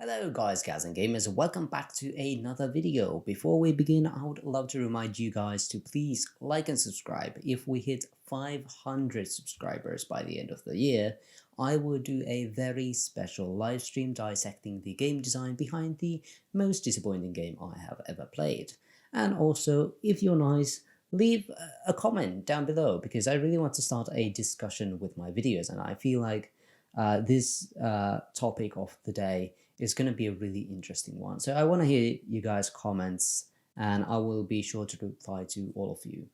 Hello guys, gals and gamers, welcome back to another video. Before we begin, I would love to remind you guys to please like and subscribe. If we hit 500 subscribers by the end of the year, I will do a very special live stream dissecting the game design behind the most disappointing game I have ever played. And also, if you're nice, leave a comment down below because I really want to start a discussion with my videos, and I feel like this topic of the day is going to be a really interesting one. So I want to hear you guys' comments and I will be sure to reply to all of you.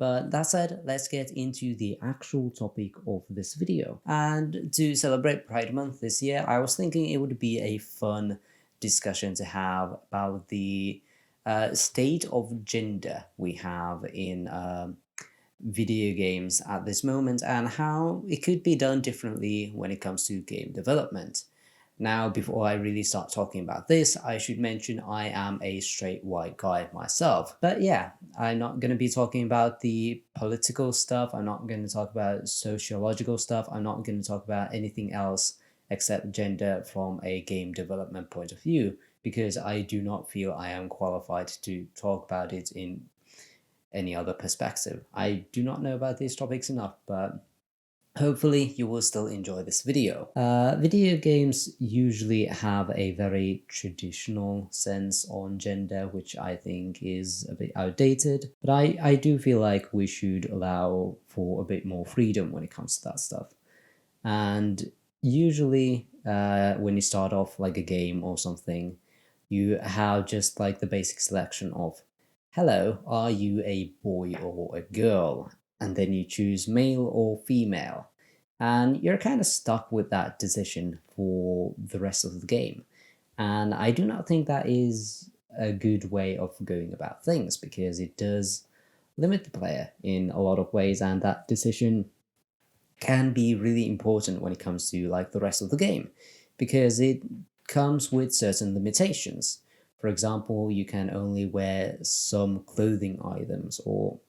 But that said, let's get into the actual topic of this video. And to celebrate Pride Month this year, I was thinking it would be a fun discussion to have about the state of gender we have in video games at this moment and how it could be done differently when it comes to game development. Now, before I really start talking about this, I should mention I am a straight white guy myself. But yeah, I'm not going to be talking about the political stuff, I'm not going to talk about sociological stuff, I'm not going to talk about anything else except gender from a game development point of view, because I do not feel I am qualified to talk about it in any other perspective. I do not know about these topics enough, but hopefully you will still enjoy this video. Video games usually have a very traditional sense on gender, which I think is a bit outdated, but I do feel like we should allow for a bit more freedom when it comes to that stuff. And usually when you start off like a game or something, you have just like the basic selection of, hello, are you a boy or a girl? And then you choose male or female. And you're kind of stuck with that decision for the rest of the game. And I do not think that is a good way of going about things, because it does limit the player in a lot of ways, and that decision can be really important when it comes to like the rest of the game, because it comes with certain limitations. For example, you can only wear some clothing items, or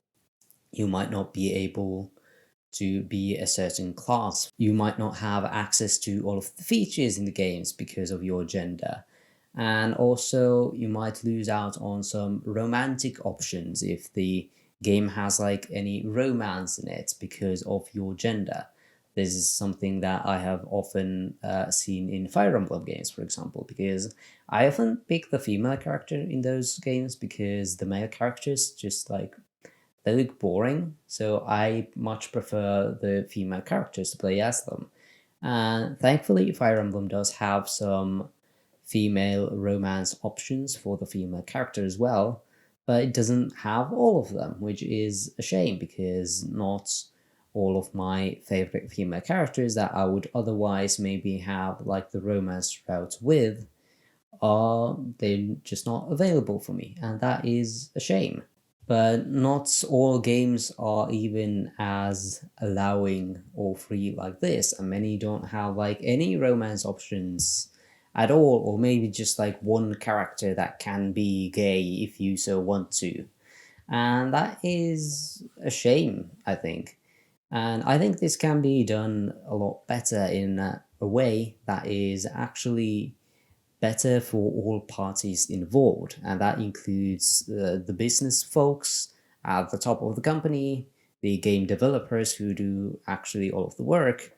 you might not be able to be a certain class. You might not have access to all of the features in the games because of your gender. And also, you might lose out on some romantic options if the game has like any romance in it because of your gender. This is something that I have often seen in Fire Emblem games, for example, because I often pick the female character in those games because the male characters just like, they look boring, so I much prefer the female characters to play as them. And thankfully, Fire Emblem does have some female romance options for the female character as well, but it doesn't have all of them, which is a shame because not all of my favorite female characters that I would otherwise maybe have like the romance route with are they're just not available for me, and that is a shame. But not all games are even as allowing or free like this, and many don't have like any romance options at all, or maybe just like one character that can be gay if you so want to. And that is a shame, I think. And I think this can be done a lot better in a way that is actually better for all parties involved, and that includes the business folks at the top of the company, the game developers who do actually all of the work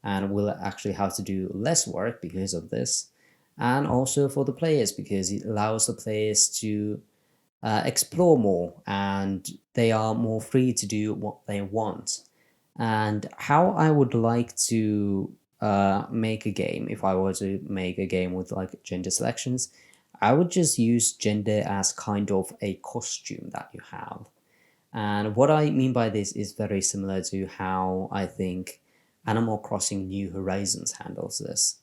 and will actually have to do less work because of this, and also for the players because it allows the players to explore more and they are more free to do what they want. And how I would like to make a game, if I were to make a game with like gender selections, I would just use gender as kind of a costume that you have. And what I mean by this is very similar to how I think Animal Crossing New Horizons handles this.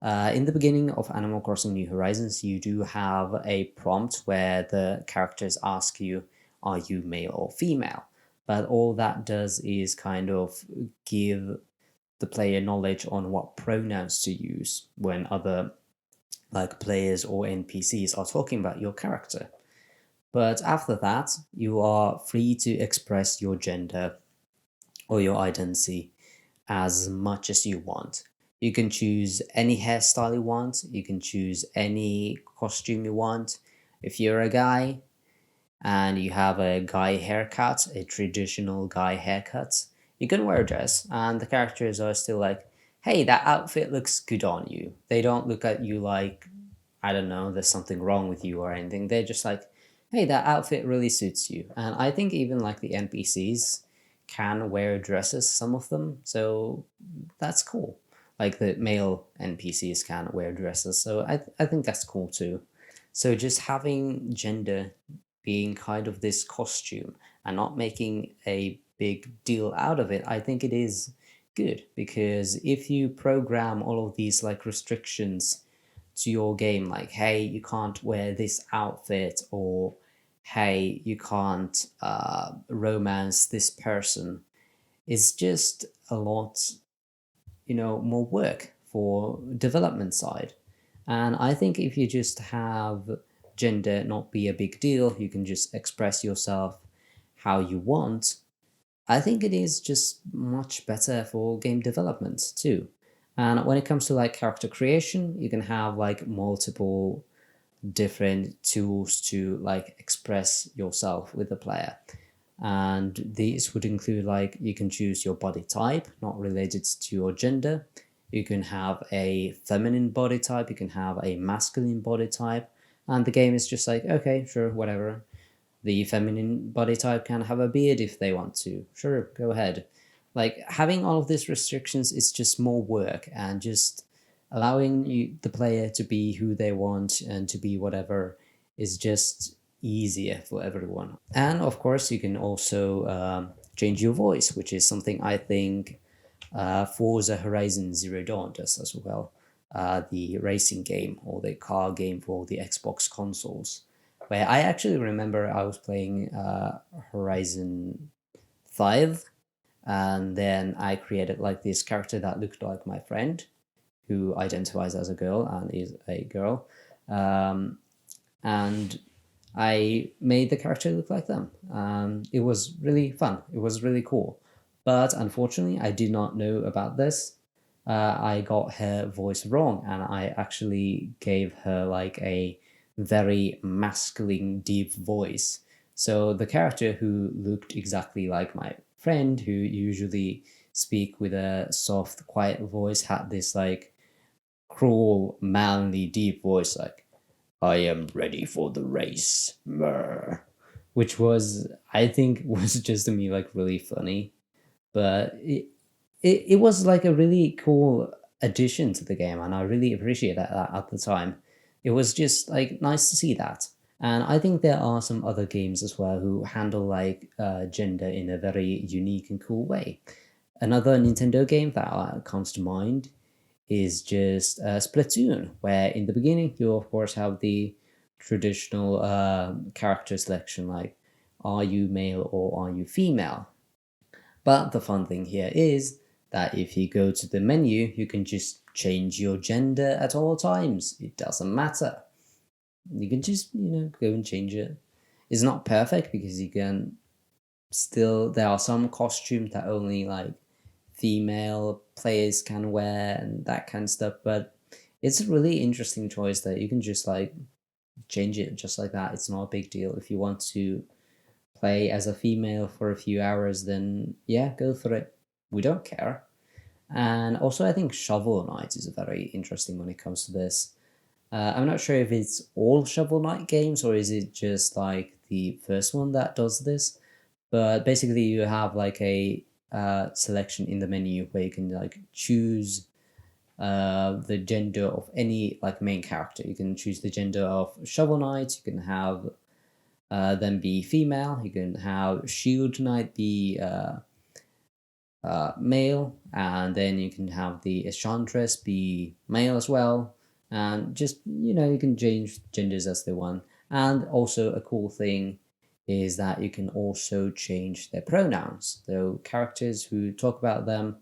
In the beginning of Animal Crossing New Horizons, you do have a prompt where the characters ask you, are you male or female? But all that does is kind of give the player knowledge on what pronouns to use when other like players or NPCs are talking about your character. But after that, you are free to express your gender or your identity as much as you want. You can choose any hairstyle you want. You can choose any costume you want. If you're a guy and you have a guy haircut, a traditional guy haircut, you can wear a dress, and the characters are still like, hey, that outfit looks good on you. They don't look at you like, I don't know, there's something wrong with you or anything. They're just like, hey, that outfit really suits you. And I think even like the NPCs can wear dresses, some of them. So that's cool. Like the male NPCs can wear dresses. So I think that's cool too. So just having gender being kind of this costume and not making a big deal out of it, I think it is good, because if you program all of these like restrictions to your game, like, hey, you can't wear this outfit, or hey, you can't romance this person, it's just a lot, more work for development side. And I think if you just have gender not be a big deal, you can just express yourself how you want, I think it is just much better for game development too. And when it comes to like character creation, you can have like multiple different tools to like express yourself with the player. And these would include like you can choose your body type, not related to your gender. You can have a feminine body type, you can have a masculine body type, and the game is just like, okay, sure, whatever. The feminine body type can have a beard if they want to. Sure, go ahead. Like having all of these restrictions is just more work, and just allowing the player to be who they want and to be whatever is just easier for everyone. And of course, you can also change your voice, which is something I think Forza Horizon Zero Dawn does as well. The racing game or the car game for the Xbox consoles, where I actually remember I was playing Horizon 5, and then I created like this character that looked like my friend, who identifies as a girl and is a girl. And I made the character look like them. It was really fun. It was really cool. But unfortunately, I did not know about this. I got her voice wrong, and I actually gave her like a very masculine, deep voice. So the character who looked exactly like my friend, who usually speak with a soft, quiet voice, had this like cruel, manly, deep voice, like, I am ready for the race. Brr. Which was, I think, was just to me like really funny. But it was like a really cool addition to the game, and I really appreciated that at the time. It was just like nice to see that. And I think there are some other games as well who handle like gender in a very unique and cool way. Another Nintendo game that comes to mind is just Splatoon, where in the beginning you of course have the traditional character selection, like are you male or are you female? But the fun thing here is that if you go to the menu, you can just change your gender at all times. It doesn't matter. You can just, go and change it. It's not perfect because you can still, there are some costumes that only like female players can wear and that kind of stuff, but it's a really interesting choice that you can just like change it just like that. It's not a big deal. If you want to play as a female for a few hours, then yeah, go for it. We don't care. And also, I think Shovel Knight is very interesting when it comes to this. I'm not sure if it's all Shovel Knight games or is it just like the first one that does this. But basically, you have like a selection in the menu where you can like choose the gender of any like main character. You can choose the gender of Shovel Knight. You can have them be female. You can have Shield Knight be male, and then you can have the Enchantress be male as well. And just you can change genders as they want. And also a cool thing is that you can also change their pronouns. So characters who talk about them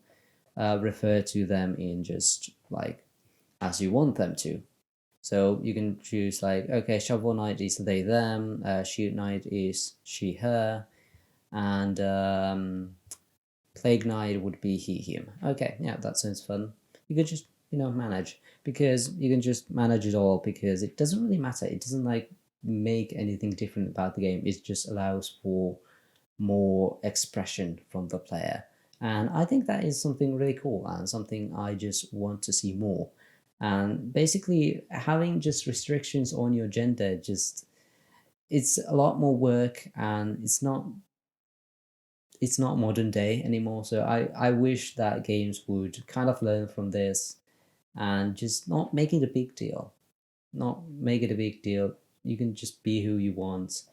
refer to them in just like as you want them to. So you can choose like, okay, Shovel Knight is they, them, Shield Knight is she, her, and Plague Knight would be he, him. Okay, yeah, that sounds fun. you could just, manage, because you can just manage it all, because it doesn't really matter. It doesn't like make anything different about the game. It just allows for more expression from the player. And I think that is something really cool and something I just want to see more. And basically, having just restrictions on your gender, just, it's a lot more work, and it's not modern day anymore. So I wish that games would kind of learn from this and just not make it a big deal. Not make it a big deal. You can just be who you want.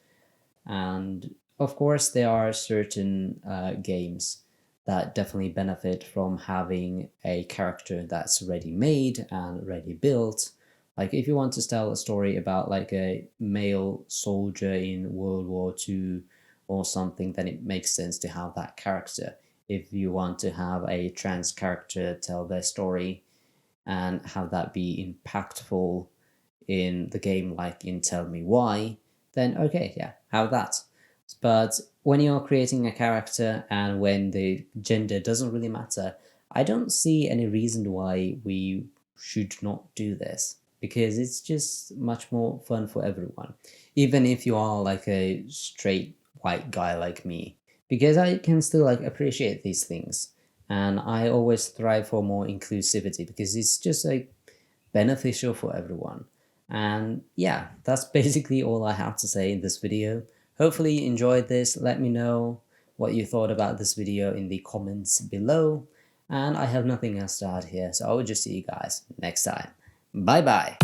And of course, there are certain games that definitely benefit from having a character that's ready made and ready built. Like if you want to tell a story about like a male soldier in World War II or something, then it makes sense to have that character. If you want to have a trans character tell their story and have that be impactful in the game, like in Tell Me Why, then okay, yeah, have that. But when you're creating a character and when the gender doesn't really matter, I don't see any reason why we should not do this, because it's just much more fun for everyone. Even if you are like a straight white guy like me, because I can still like appreciate these things. And I always thrive for more inclusivity, because it's just like beneficial for everyone. And yeah, that's basically all I have to say in this video. Hopefully you enjoyed this. Let me know what you thought about this video in the comments below. And I have nothing else to add here, so I will just see you guys next time. Bye bye.